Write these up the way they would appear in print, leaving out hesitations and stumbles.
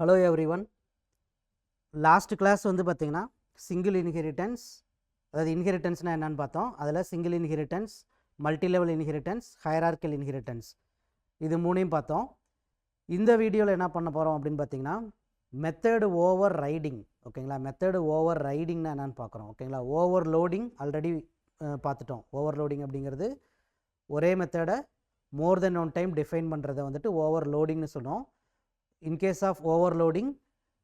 Hello everyone. Last class வந்து பார்த்தீங்கன்னா single inheritance, அதாவது இன்ஹெரிட்டன்ஸ்னால் என்னென்னு பார்த்தோம். அதில் single inheritance, multi level inheritance, hierarchical inheritance இது மூணையும் பார்த்தோம். இந்த வீடியோவில் என்ன பண்ண போகிறோம் அப்படின்னு பார்த்தீங்கன்னா மெத்தடு ஓவர் ரைடிங். ஓகேங்களா, மெத்தடு ஓவர் ரைடிங்னா என்னென்னு பார்க்குறோம். ஓகேங்களா, ஓவர்லோடிங் ஆல்ரெடி பார்த்துட்டோம். ஓவர்லோடிங் அப்படிங்கிறது ஒரே மெத்தடை more than one time define பண்ணுறதை வந்துட்டு ஓவர்லோடிங்னு சொன்னோம். In case of overloading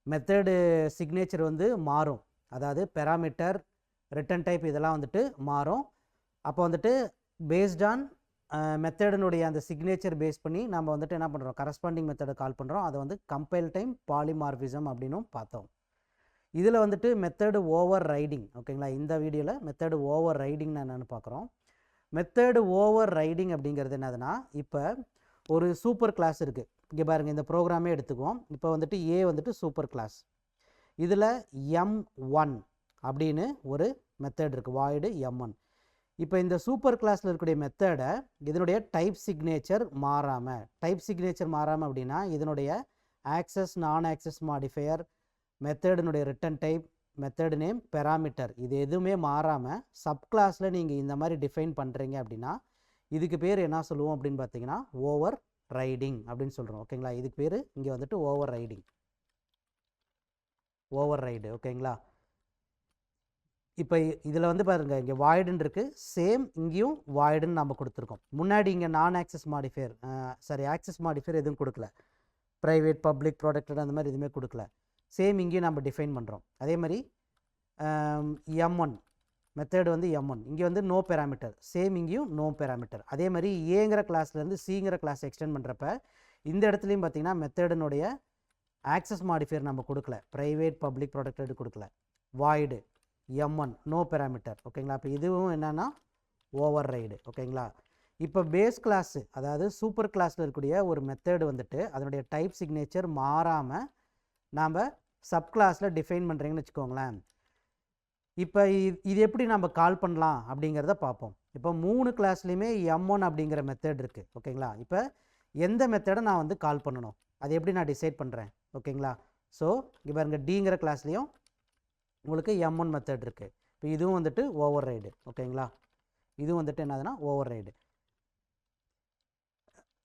method signature வந்து மாறும், அதாவது பெராமீட்டர், ரிட்டன் டைப் இதெல்லாம் வந்துட்டு மாறும். அப்போ வந்துட்டு பேஸ்ட் ஆன் மெத்தடினுடைய அந்த சிக்னேச்சர் பேஸ் பண்ணி நம்ம வந்துட்டு என்ன பண்ணுறோம், கரஸ்பாண்டிங் மெத்தடை கால் பண்ணுறோம். அதை வந்து கம்பைல் டைம் பாலிமார்பிசம் அப்படின்னும் பார்த்தோம். இதில் வந்துட்டு மெத்தடு ஓவர் ரைடிங். ஓகேங்களா, இந்த வீடியோவில் மெத்தடு ஓவர் ரைடிங்னு என்னென்னு பார்க்குறோம். மெத்தடு ஓவர் ரைடிங் அப்படிங்கிறது என்னதுன்னா, இப்போ ஒரு சூப்பர் கிளாஸ் இருக்குது. இங்கே பாருங்கள், இந்த ப்ரோக்ராமே எடுத்துக்குவோம். இப்போ வந்துட்டு ஏ வந்துட்டு சூப்பர் கிளாஸ். இதில் M1 அப்படின்னு ஒரு மெத்தட் இருக்குது, வாய்டு M1. இப்போ இந்த சூப்பர் கிளாஸில் இருக்கக்கூடிய மெத்தடை இதனுடைய டைப் சிக்னேச்சர் மாறாமல், அப்படின்னா இதனுடைய ஆக்சஸ், நான் ஆக்சஸ் மாடிஃபையர், மெத்தடினுடைய return type, method name, parameter இது எதுவுமே மாறாமல் சப் கிளாஸில் நீங்கள் இந்த மாதிரி டிஃபைன் பண்ணுறீங்க அப்படின்னா இதுக்கு பேர் என்ன சொல்லுவோம் அப்படின்னு பார்த்தீங்கன்னா ஓவர் ரைடிங் அப்படின்னு சொல்கிறோம். ஓகேங்களா, இதுக்கு பேர் இங்கே வந்துட்டு ஓவர் ரைடிங், ஓவர் ரைடு. ஓகேங்களா, இப்போ இதில் வந்து பாருங்கள், இங்கே வாய்டுன்னு இருக்குது, சேம் இங்கேயும் வாய்டுன்னு நம்ம கொடுத்துருக்கோம். முன்னாடி இங்கே நான் ஆக்சஸ் மாடிஃபையர், ஆக்சஸ் மாடிஃபையர் எதுவும் கொடுக்கல, ப்ரைவேட், பப்ளிக், ப்ராடக்டட் அந்த மாதிரி எதுவுமே கொடுக்கல. சேம் இங்கேயும் நம்ம டிஃபைன் பண்ணுறோம். அதே மாதிரி M1 மெத்தடு வந்து M1, இங்கே வந்து நோ பேராமீட்டர், சேம் இங்கேயும் நோ பேராமீட்டர். அதே மாதிரி ஏங்கிற கிளாஸ்லேருந்து சிங்கிற கிளாஸ் எக்ஸ்டெண்ட் பண்ணுறப்ப இந்த இடத்துலையும் பார்த்தீங்கன்னா மெத்தடினுடைய ஆக்சஸ் மாடிஃபையர் நம்ம கொடுக்கல, ப்ரைவேட், பப்ளிக், ப்ராடக்டட் கொடுக்கல, வாய்டு M1 நோ பேராமீட்டர். ஓகேங்களா, இப்போ இதுவும் என்னென்னா ஓவர் ரைடு. ஓகேங்களா, இப்போ பேஸ் கிளாஸு, அதாவது சூப்பர் கிளாஸில் இருக்கக்கூடிய ஒரு மெத்தடு வந்துட்டு அதனுடைய டைப் சிக்னேச்சர் மாறாமல் நாம் சப் கிளாஸில் டிஃபைன் பண்ணுறீங்கன்னு வச்சுக்கோங்களேன். இப்போ இது எப்படி நம்ம கால் பண்ணலாம் அப்படிங்கிறத பார்ப்போம். இப்போ 3 கிளாஸ்லேயுமே M1 அப்படிங்கிற மெத்தட் இருக்குது. ஓகேங்களா, இப்போ எந்த மெத்தடை நான் வந்து கால் பண்ணணும், அது எப்படி நான் டிசைட் பண்ணுறேன். ஓகேங்களா, ஸோ இங்கே பாருங்கள், டிங்கிற கிளாஸ்லேயும் உங்களுக்கு M1 மெத்தட் இருக்குது. இப்போ இதுவும் வந்துட்டு ஓவர் ரைடு. ஓகேங்களா, இதுவும் வந்துட்டு என்னதுன்னா ஓவர் ரைடு.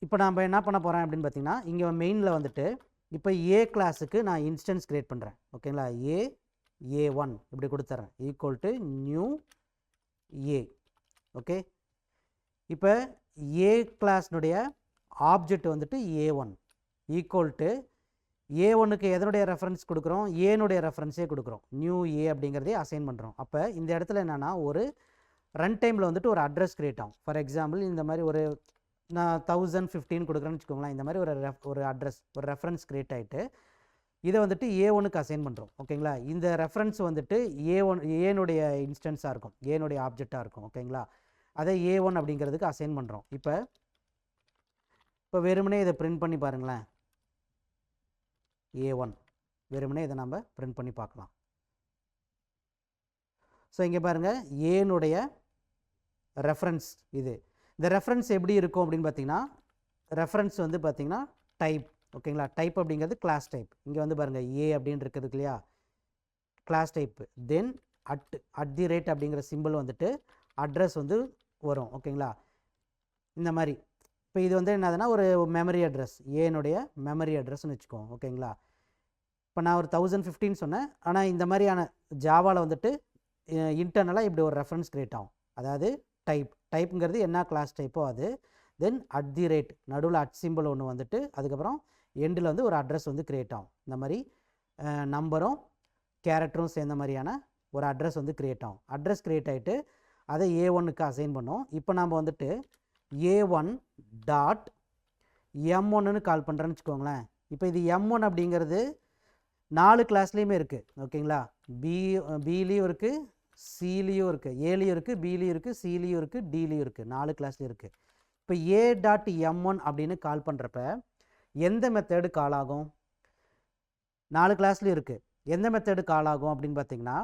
இப்போ நம்ம என்ன பண்ண போகிறேன் அப்படின்னு பார்த்தீங்கன்னா, இங்கே மெயினில் வந்துட்டு இப்போ ஏ கிளாஸுக்கு நான் இன்ஸ்டன்ஸ் கிரியேட் பண்ணுறேன். ஓகேங்களா, A1 இப்படி கொடுத்துட்றேன், equal to new A. Okay, இப்போ ஏ கிளாஸ்னுடைய ஆப்ஜெக்ட் வந்துட்டு A1 ஈக்குவல் டு A1க்கு எதனுடைய ரெஃபரன்ஸ் கொடுக்குறோம், ஏனுடைய ரெஃபரன்ஸே கொடுக்குறோம், நியூ ஏ அப்படிங்கிறதே அசைன் பண்ணுறோம். அப்போ இந்த இடத்துல என்னென்னா ஒரு ரன் டைமில் வந்துட்டு ஒரு அட்ரஸ் கிரியேட் ஆகும். ஃபார் எக்ஸாம்பிள் இந்த மாதிரி ஒரு நான் 1015 கொடுக்குறேன்னு வச்சுக்கோங்களேன். இந்த மாதிரி ஒரு அட்ரஸ், ஒரு ரெஃபரன்ஸ் கிரியேட் ஆகிட்டு இதை வந்துட்டு A1க்கு அசைன் பண்ணுறோம். ஓகேங்களா, இந்த ரெஃபரன்ஸ் வந்துட்டு ஏனுடைய இன்ஸ்டன்ஸாக இருக்கும், ஏனுடைய ஆப்ஜெக்டாக இருக்கும். ஓகேங்களா, அதை A1 அப்படிங்கிறதுக்கு அசைன் பண்ணுறோம். இப்போ வெறுமனே இதை பிரிண்ட் பண்ணி பாருங்களேன், A1 வெறுமனே இதை நம்ம பிரிண்ட் பண்ணி பார்க்கலாம். ஸோ இங்கே பாருங்கள், ஏனுடைய ரெஃபரன்ஸ் இது. இந்த ரெஃபரன்ஸ் எப்படி இருக்கும் அப்படின்னு பார்த்தீங்கன்னா, ரெஃபரன்ஸ் வந்து பார்த்தீங்கன்னா டைப். ஓகேங்களா, டைப் அப்படிங்கிறது கிளாஸ் டைப். இங்கே வந்து பாருங்கள், ஏ அப்படின்னு இருக்குது இல்லையா, class type. Then at the rate அப்படிங்கிற சிம்பிள் வந்துட்டு அட்ரஸ் வந்து வரும். ஓகேங்களா, இந்த மாதிரி. இப்போ இது வந்து என்னதுன்னா ஒரு மெமரி அட்ரஸ், ஏனுடைய மெமரி அட்ரஸ்ன்னு வச்சுக்கோங்க. ஓகேங்களா, இப்போ நான் ஒரு 1015 சொன்னேன், ஆனால் இந்த மாதிரியான ஜாவாவில் வந்துட்டு இன்டர்னலாக இப்படி ஒரு ரெஃபரன்ஸ் கிரியேட் ஆகும். அதாவது டைப்புங்கிறது என்ன கிளாஸ் டைப்போ அது. தென் அட் தி ரேட், நடுவில் அட் சிம்பிள் ஒன்று வந்துட்டு அதுக்கப்புறம் எண்டில் வந்து ஒரு அட்ரஸ் வந்து கிரியேட் ஆகும். இந்த மாதிரி நம்பரும் கேரக்டரும் சேர்ந்த மாதிரியான ஒரு அட்ரஸ் வந்து கிரியேட் ஆகும். அட்ரஸ் கிரியேட் ஆகிட்டு அதை A1க்கு அசைன் பண்ணோம். இப்போ நம்ம வந்துட்டு A1 டாட் M1ன்னு கால் பண்ணுறேன்னு வச்சுக்கோங்களேன். இப்போ இது M1 அப்படிங்கிறது 4 கிளாஸ்லேயுமே இருக்குது. ஓகேங்களா, பிலேயும் இருக்குது, சிலேயும் இருக்குது, ஏலேயும் இருக்குது, பிலேயும் இருக்குது, சிலேயும் இருக்குது, டிலேயும் இருக்குது, 4 கிளாஸ்லேயும் இருக்குது. இப்போ A.M1 அப்படின்னு கால் பண்ணுறப்ப எந்த மெத்தடு கால் ஆகும், 4 கிளாஸ்லேயும் இருக்குது, எந்த மெத்தடு கால் ஆகும் அப்படின்னு பார்த்தீங்கன்னா,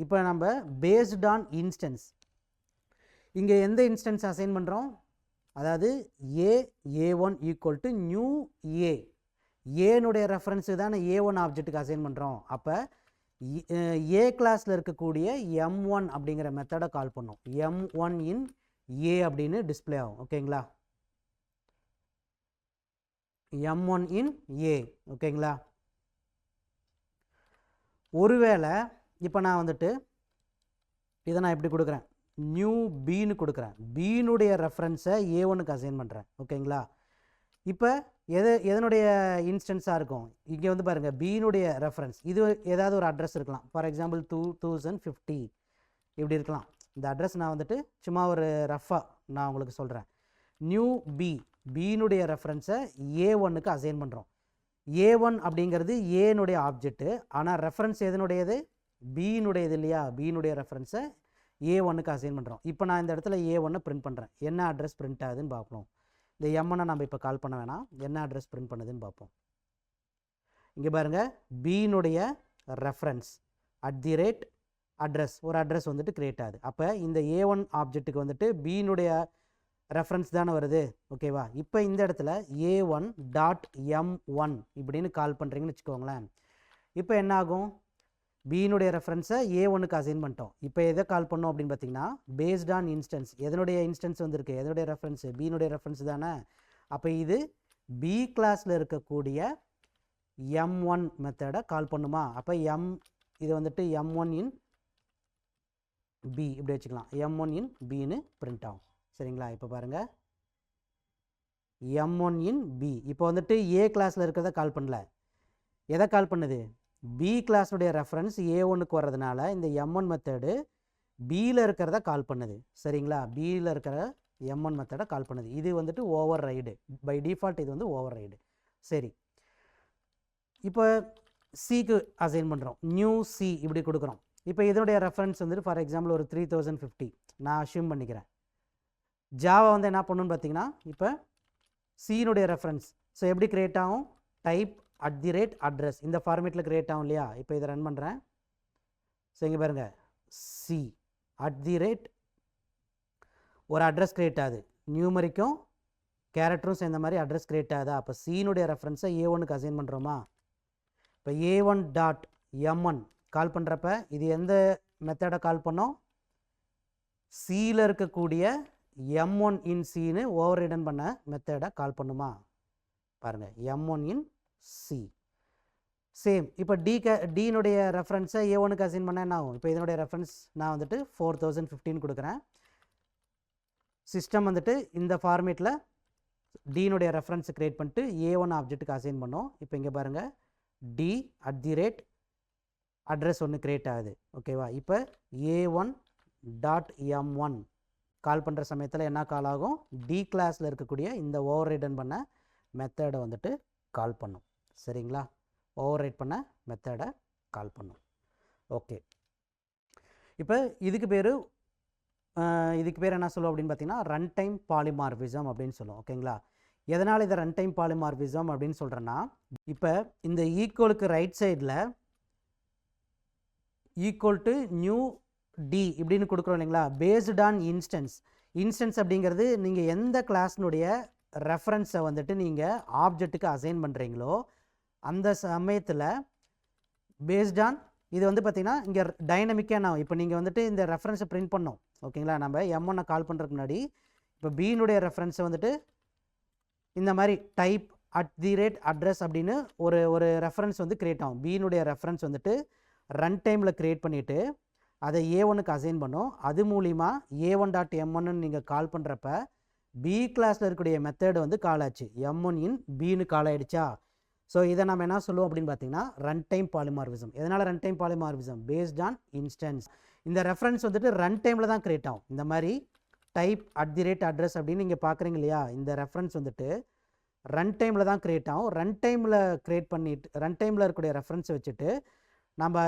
இப்போ நம்ம பேஸ்ட் ஆன் இன்ஸ்டன்ஸ், இங்கே எந்த இன்ஸ்டன்ஸ் அசைன் பண்ணுறோம், அதாவது A1 equal to new A. ஏனுடைய ரெஃபரன்ஸு தானே A1 ஆப்ஜெக்ட்டுக்கு அசைன் பண்ணுறோம். அப்போ ஏ கிளாஸில் இருக்கக்கூடிய M1 அப்படிங்கிற மெத்தடை கால் பண்ணோம். M1 இன் ஏ அப்படின்னு டிஸ்பிளே ஆகும். ஓகேங்களா, M1 இன் ஏ. ஓகேங்களா, ஒருவேளை இப்போ நான் வந்துட்டு இதை நான் எப்படி கொடுக்குறேன், நியூ பின்னு கொடுக்குறேன். பீனுடைய ரெஃபரன்ஸை A1க்கு அசைன் பண்ணுறேன். ஓகேங்களா, இப்போ எதனுடைய இன்ஸ்டன்ஸாக இருக்கும், இங்கே வந்து பாருங்கள் பீனுடைய ரெஃபரன்ஸ், இது ஏதாவது ஒரு அட்ரஸ் இருக்கலாம். ஃபார் எக்ஸாம்பிள் 2050 இப்படி இருக்கலாம். இந்த அட்ரஸ் நான் வந்துட்டு சும்மா ஒரு ரஃபாக நான் உங்களுக்கு சொல்கிறேன். நியூ பீனுடைய ரெஃபரன்ஸை A1க்கு அசைன் பண்ணுறோம். A1 அப்படிங்கிறது ஏனுடைய ஆப்ஜெக்ட்டு, ஆனால் ரெஃபரன்ஸ் எதனுடையது, பீனுடையது இல்லையா. பீனுடைய ரெஃபரன்ஸை A1க்கு அசைன் பண்ணுறோம். இப்போ நான் இந்த இடத்துல A1 பிரிண்ட் பண்ணுறேன். என்ன அட்ரஸ் பிரிண்ட் ஆகுதுன்னு பார்ப்போம். இந்த M1 நம்ம இப்போ கால் பண்ண வேணாம், என்ன அட்ரஸ் பிரிண்ட் பண்ணுதுன்னு பார்ப்போம். இங்கே பாருங்கள், பீனுடைய ரெஃபரன்ஸ் @ அட்ரஸ், ஒரு அட்ரஸ் வந்துட்டு கிரியேட் ஆகுது. அப்போ இந்த A1 ஆப்ஜெக்ட்டுக்கு வந்துட்டு பீனுடைய ரெஃபரன்ஸ் தானே வருது. ஓகேவா, இப்போ இந்த இடத்துல A1.M1 இப்படின்னு கால் பண்ணுறீங்கன்னு வச்சுக்கோங்களேன். இப்போ என்ன ஆகும், பீனுடைய ரெஃபரன்ஸை A1க்கு அசைன் பண்ணிட்டோம். இப்போ எதை கால் பண்ணோம் அப்படின்னு பார்த்தீங்கன்னா, பேஸ்ட் ஆன் இன்ஸ்டன்ஸ். எதனுடைய இன்ஸ்டன்ஸ் வந்திருக்கு, எதனுடைய ரெஃபரன்ஸு, பீனுடைய ரெஃபரன்ஸ் தானே. அப்போ இது பி கிளாஸில் இருக்கக்கூடிய M1 மெத்தடை கால் பண்ணுமா. அப்போ இது வந்துட்டு M1 இன் பி இப்படி வச்சுக்கலாம். M1 இன் பின்னு பிரிண்ட் ஆகும். சரிங்களா, இப்போ பாருங்கள், M1 இன் பி. இப்போ வந்துட்டு ஏ கிளாஸில் இருக்கிறத கால் பண்ணல, எதை கால் பண்ணுது, பி கிளாஸுடைய ரெஃபரன்ஸ் A1க்கு வர்றதுனால இந்த M1 மெத்தடு பியில் இருக்கிறத கால் பண்ணுது. சரிங்களா, பியில் இருக்கிற M1 மெத்தடை கால் பண்ணுது. இது வந்துட்டு ஓவர் ரைடு, பை டிஃபால்ட் இது வந்து ஓவர் ரைடு. சரி, இப்போ சிக்கு அசைன் பண்ணுறோம். நியூ சி இப்படி கொடுக்குறோம். இப்போ இதனுடைய ரெஃபரன்ஸ் வந்துட்டு ஃபார் எக்ஸாம்பிள் ஒரு 3050 நான் அஷ்யூம் பண்ணிக்கிறேன். ஜாவா வந்து என்ன பண்ணணும்னு பார்த்தீங்கன்னா, இப்போ சியினுடைய ரெஃபரன்ஸ் ஸோ எப்படி கிரியேட் ஆகும், டைப் @ அட்ரஸ் இந்த ஃபார்மேட்டில் கிரியேட் ஆகும் இல்லையா. இப்போ இதை ரன் பண்ணுறேன். ஸோ இங்கே பாருங்கள், சி @ ஒரு அட்ரஸ் கிரியேட் ஆகுது, நியூமரிக்கும் கேரக்டரும் சேர்ந்த மாதிரி அட்ரஸ் கிரியேட் ஆகுதா. அப்போ சியினுடைய ரெஃபரன்ஸை A1க்கு அசைன் பண்ணுறோமா. இப்போ A1.M1 கால் பண்ணுறப்ப இது எந்த மெத்தடை கால் பண்ணோம், சியில் இருக்கக்கூடிய M1 இன் சின்னு ஓவர் ரிடன் பண்ண மெத்தடை கால் பண்ணுமா. பாருங்கள், M1 இன் சி. சேம் இப்போ டீனுடைய ரெஃபரன்ஸை A1க்கு அசைன் பண்ண என்ன ஆகும். இப்போ இதனுடைய ரெஃபரன்ஸ் நான் வந்துட்டு 4015 கொடுக்குறேன். சிஸ்டம் வந்துட்டு இந்த ஃபார்மேட்டில் டீனுடைய ரெஃபரன்ஸ் கிரியேட் பண்ணிட்டு A1 ஆப்ஜெக்ட்டுக்கு அசைன் பண்ணோம். இப்போ இங்கே பாருங்கள், @ அட்ரஸ் ஒன்று கிரியேட் ஆகுது. ஓகேவா, இப்போ A1.M1 கால் பண்ணுற சமயத்தில் என்ன கால் ஆகும், டி கிளாஸில் இருக்கக்கூடிய இந்த ஓவர் ரைடன் பண்ண மெத்தடை வந்துட்டு கால் பண்ணும். சரிங்களா, ஓவர் ரைட் பண்ண மெத்தடை கால் பண்ணும். ஓகே, இப்போ இதுக்கு பேர் என்ன சொல்லுவோம் அப்படின்னு பார்த்தீங்கன்னா, ரன் டைம் பாலிமார்பிசம் அப்படின்னு சொல்லுவோம். ஓகேங்களா, எதனால் இதை ரன் டைம் பாலிமார்பிசம் அப்படின்னு சொல்கிறேன்னா, இப்போ இந்த ஈக்குவலுக்கு ரைட் சைடில் ஈக்குவல் டு நியூ டி இப்படின்னு கொடுக்குறோம் இல்லைங்களா. பேஸ்ட் ஆன் இன்ஸ்டன்ஸ் அப்படிங்கிறது நீங்கள் எந்த கிளாஸ்னுடைய ரெஃபரன்ஸை வந்துட்டு நீங்கள் ஆப்ஜெக்ட்டுக்கு அசைன் பண்ணுறீங்களோ அந்த சமயத்தில் பேஸ்ட் ஆன் இது வந்து பார்த்திங்கன்னா இங்கே டைனமிக்காக நான் இப்போ நீங்கள் வந்துட்டு இந்த ரெஃபரன்ஸை பிரிண்ட் பண்ணோம். ஓகேங்களா, நம்ம M1 கால் பண்ணுறதுக்கு முன்னாடி இப்போ பீனுடைய ரெஃபரன்ஸை வந்துட்டு இந்த மாதிரி டைப் @ அட்ரஸ் அப்படின்னு ஒரு ரெஃபரன்ஸ் வந்து கிரியேட் ஆகும். பீனுடைய ரெஃபரன்ஸ் வந்துட்டு ரன் டைமில் க்ரியேட் பண்ணிவிட்டு அதை A1க்கு அசைன் பண்ணோம். அது மூலிமா A1.M1 நீங்கள் கால் பண்ணுறப்ப பி கிளாஸில் இருக்கக்கூடிய மெத்தேடு வந்து கால் ஆச்சு, M1 இன் பின்னு கால் ஆகிடுச்சா. ஸோ இதை நம்ம என்ன சொல்லுவோம் அப்படின்னு பார்த்தீங்கன்னா, ரன் டைம் பாலிமார்பிசம். எதனால் run time polymorphism, based on instance. இந்த ரெஃபரன்ஸ் வந்துட்டு ரன் டைமில் தான் க்ரியேட் ஆகும். இந்த மாதிரி டைப் @ அட்ரஸ் அப்படின்னு நீங்கள் பார்க்குறீங்க இல்லையா, இந்த ரெஃபரன்ஸ் வந்துட்டு ரன் டைமில் தான் க்ரியேட் ஆகும். ரன் டைமில் க்ரியேட் பண்ணிட்டு ரன் டைமில் இருக்கக்கூடிய ரெஃபரன்ஸை வச்சுட்டு நம்ம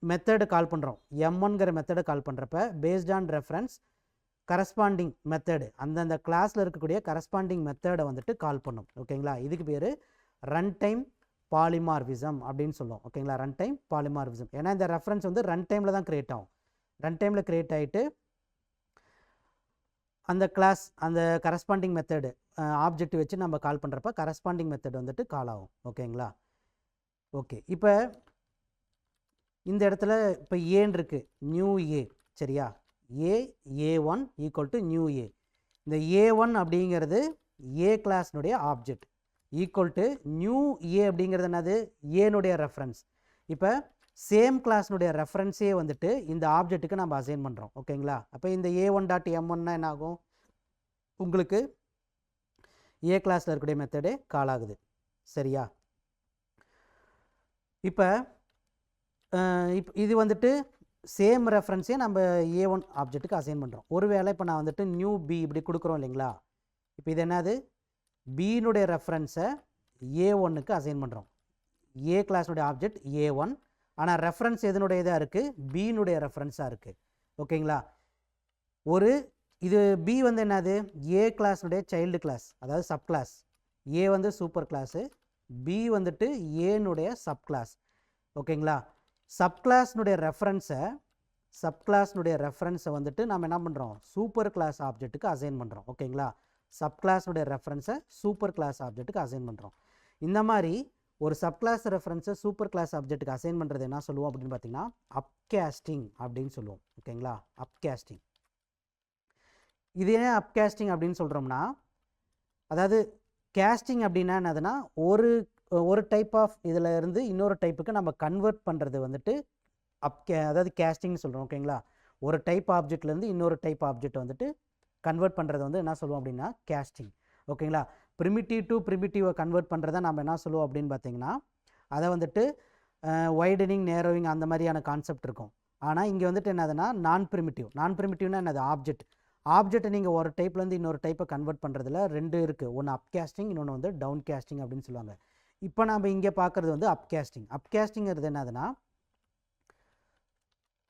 மெத்தடு கால் பண்ணுறோம். M1ங்கிற மெத்தடை கால் பண்ணுறப்ப based on reference corresponding method அந்தந்த கிளாஸில் இருக்கக்கூடிய கரஸ்பாண்டிங் மெத்தடை வந்துட்டு கால் பண்ணும். ஓகேங்களா, இதுக்கு பேர் ரன் டைம் பாலிமார்பிசம் அப்படின்னு சொல்லுவோம். ஓகேங்களா, ரன் டைம் பாலிமார்பிசம். ஏன்னா இந்த ரெஃபரன்ஸ் வந்து ரன் டைமில் தான் க்ரியேட் ஆகும். ரன் டைமில் க்ரியேட் ஆகிட்டு அந்த கிளாஸ் அந்த கரஸ்பாண்டிங் மெத்தடு ஆப்ஜெக்ட் வச்சு நம்ம கால் பண்ணுறப்ப கரஸ்பாண்டிங் மெத்தட் வந்துட்டு கால் ஆகும். ஓகேங்களா? ஓகே, இப்போ இந்த இடத்துல இப்போ ஏன்னு இருக்குது, நியூ ஏ. சரியா? ஏ1 ஈக்குவல் டு நியூ ஏ. இந்த ஏ1 அப்படிங்கிறது ஏ கிளாஸ்னுடைய ஆப்ஜெக்ட் ஈக்குவல் டு நியூ ஏ அப்படிங்கிறது என்னது, ஏனுடைய ரெஃபரன்ஸ். இப்போ சேம் கிளாஸ்னுடைய ரெஃபரன்ஸே வந்துட்டு இந்த ஆப்ஜெக்ட்டுக்கு நம்ம அசைன் பண்ணுறோம். ஓகேங்களா? அப்போ இந்த a1.m1 என்ன ஆகும், உங்களுக்கு ஏ கிளாஸில் இருக்கக்கூடிய மெத்தடே கால் ஆகுது. சரியா? இப்போ இது வந்துட்டு சேம் ரெஃபரன்ஸே நம்ம ஏ1 ஆப்ஜெக்ட்டுக்கு அசைன் பண்ணுறோம். ஒருவேளை இப்போ நான் வந்துட்டு நியூ பி இப்படி கொடுக்குறோம் இல்லைங்களா? இப்போ இது என்னது, பியினுடைய ரெஃபரன்ஸை ஏ1க்கு அசைன் பண்ணுறோம். ஏ கிளாஸுடைய ஆப்ஜெக்ட் ஏ1, ஆனால் ரெஃபரன்ஸ் எதனுடைய இதாக இருக்குது, பியினுடைய ரெஃபரன்ஸாக இருக்குது. ஓகேங்களா? இது பி வந்து என்னது, ஏ கிளாஸுடைய சைல்டு கிளாஸ், அதாவது சப் கிளாஸ். ஏ வந்து சூப்பர் கிளாஸு, பி வந்துட்டு ஏனுடைய சப் கிளாஸ். ஓகேங்களா? சப் கிளாஸ்னுடைய ரெஃபரன்ஸை வந்துட்டு நம்ம என்ன பண்ணுறோம், சூப்பர் கிளாஸ் ஆப்ஜெக்ட்டுக்கு அசைன் பண்ணுறோம். ஓகேங்களா? சப் கிளாஸ்னுடைய ரெஃபரன்ஸை சூப்பர் கிளாஸ் ஆப்ஜெக்ட்டுக்கு அசைன் பண்ணுறோம். இந்த மாதிரி ஒரு சப் கிளாஸ் ரெஃபரன்ஸை சூப்பர் கிளாஸ் ஆப்ஜெக்ட்டுக்கு அசைன் பண்ணுறது என்ன சொல்லுவோம் அப்படின்னு பார்த்தீங்கன்னா அப்காஸ்டிங் அப்படின்னு சொல்லுவோம். ஓகேங்களா? அப்காஸ்டிங். இது ஏன் அப்காஸ்டிங் அப்படின்னு சொல்கிறோம்னா, அதாவது கேஸ்டிங் அப்படின்னா என்னதுன்னா, ஒரு டைப் ஆஃப் இதில் இருந்து இன்னொரு டைப்புக்கு நம்ம கன்வெர்ட் பண்ணுறது வந்துட்டு அதாவது கேஸ்டிங்னு சொல்கிறோம். ஓகேங்களா? ஒரு டைப் ஆப்ஜெக்ட்லேருந்து இன்னொரு டைப் ஆப்ஜெக்ட் வந்துட்டு கன்வெர்ட் பண்ணுறது வந்து என்ன சொல்லுவோம் அப்படின்னா கேஸ்டிங். ஓகேங்களா? ப்ரிமிட்டிவ் டு ப்ரிமிட்டிவை கன்வெர்ட் பண்ணுறதை நம்ம என்ன சொல்லுவோம் அப்படின்னு பார்த்தீங்கன்னா, அதை வந்துட்டு வைடனிங், நேரோவிங் அந்த மாதிரியான கான்செப்ட் இருக்கும். ஆனால் இங்கே வந்துட்டு என்னதுன்னா நான் ப்ரிமிட்டிவ்னா என்னது, ஆப்ஜெக்ட்டை நீங்கள் ஒரு டைப்லேருந்து இன்னொரு டைப்பை கன்வெர்ட் பண்ணுறதுல ரெண்டு இருக்குது. ஒன்று அப்காஸ்டிங், இன்னொன்று வந்து டவுன் கேஸ்டிங் அப்படின்னு சொல்லுவாங்க. இப்போ நம்ம இங்கே பார்க்குறது வந்து அப்காஸ்டிங்கிறது என்னதுன்னா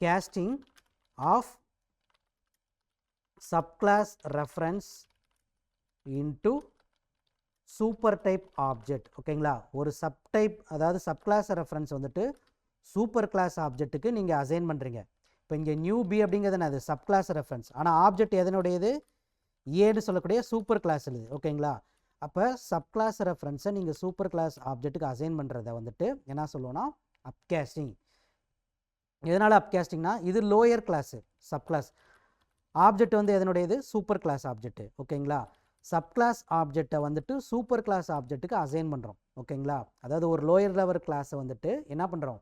casting of subclass reference into super type object. ஓகேங்களா? ஒரு சப்டைப், அதாவது சப்கிளாஸ் ரெஃபரன்ஸ் வந்துட்டு சூப்பர் கிளாஸ் ஆப்ஜெக்ட்டுக்கு நீங்கள் அசைன் பண்ணுறீங்க. இப்போ இங்கே நியூ பி அப்படிங்கிறது என்னது, சப்கிளாஸ் ரெஃபரன்ஸ். ஆனால் ஆப்ஜெக்ட் எதனுடையது, ஏன்னு சொல்லக்கூடிய சூப்பர் கிளாஸ் இருக்குது. ஓகேங்களா? அப்போ சப்கிளாஸ் ரெஃபரன்ஸை நீங்கள் சூப்பர் கிளாஸ் ஆப்ஜெக்ட்டுக்கு அசைன் பண்ணுறதை வந்துட்டு என்ன சொல்லுவோம்னா அப்காஸ்டிங். எதனால் அப்காஸ்டிங்னா, இது லோயர் கிளாஸு சப்கிளாஸ் ஆப்ஜெக்ட் வந்து எதனுடையது, சூப்பர் கிளாஸ் ஆப்ஜெக்ட். ஓகேங்களா? சப்கிளாஸ் ஆப்ஜெக்டை வந்துட்டு சூப்பர் கிளாஸ் ஆப்ஜெக்ட்டுக்கு அசைன் பண்ணுறோம். ஓகேங்களா? அதாவது ஒரு லோயர் லெவல் கிளாஸை வந்துட்டு என்ன பண்ணுறோம்,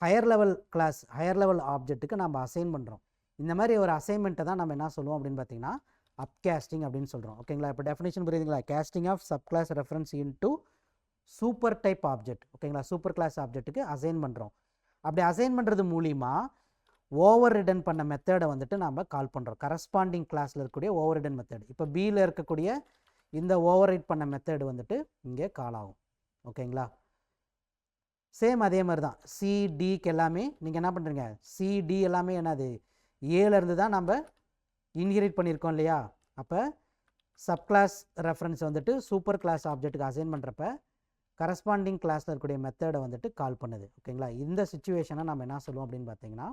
ஹையர் லெவல் ஆப்ஜெக்ட்டுக்கு நம்ம அசைன் பண்ணுறோம். இந்த மாதிரி ஒரு அசைன்மெண்ட்டை தான் நம்ம என்ன சொல்லுவோம் அப்படின்னு பார்த்தீங்கன்னா அப்காஸ்டிங் அப்படின்னு சொல்கிறோம். ஓகேங்களா? இப்போ டெஃபினேஷன் புரியுதுங்களா, casting of subclass reference into super type object. ஓகேங்களா? சூப்பர் கிளாஸ் ஆப்ஜெக்ட்டுக்கு அசைன் பண்ணுறோம். அப்படி அசைன் பண்ணுறது மூலிமா ஓவர் ரிடன் பண்ண மெத்தடை வந்துட்டு நம்ம கால் பண்ணுறோம். கரஸ்பாண்டிங் கிளாஸில் இருக்கக்கூடிய ஓவர் ரிடன் மெத்தட். இப்போ பியில் இருக்கக்கூடிய இந்த ஓவர் ரைட் பண்ண மெத்தடு வந்துட்டு இங்கே கால் ஆகும். ஓகேங்களா? சேம் அதே மாதிரி தான் சிடிக்கு எல்லாமே நீங்கள் என்ன பண்ணுறீங்க, சிடி எல்லாமே என்னது, ஏலேருந்து தான் நம்ம இன்ஹெரிட் பண்ணியிருக்கோம் இல்லையா? அப்போ சப்கிளாஸ் ரெஃபரன்ஸ் வந்துட்டு சூப்பர் கிளாஸ் ஆப்ஜெக்ட்டுக்கு அசைன் பண்ணுறப்ப கரஸ்பாண்டிங் கிளாஸில் இருக்கக்கூடிய மெத்தடை வந்துட்டு கால் பண்ணுது. ஓகேங்களா? இந்த சிச்சுவேஷனை நம்ம என்ன சொல்லுவோம் அப்படின்னு பார்த்தீங்கன்னா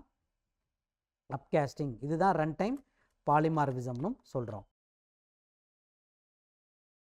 அப்காஸ்டிங். இதுதான் ரன் டைம் பாலிமார்பிசம்னு சொல்கிறோம்.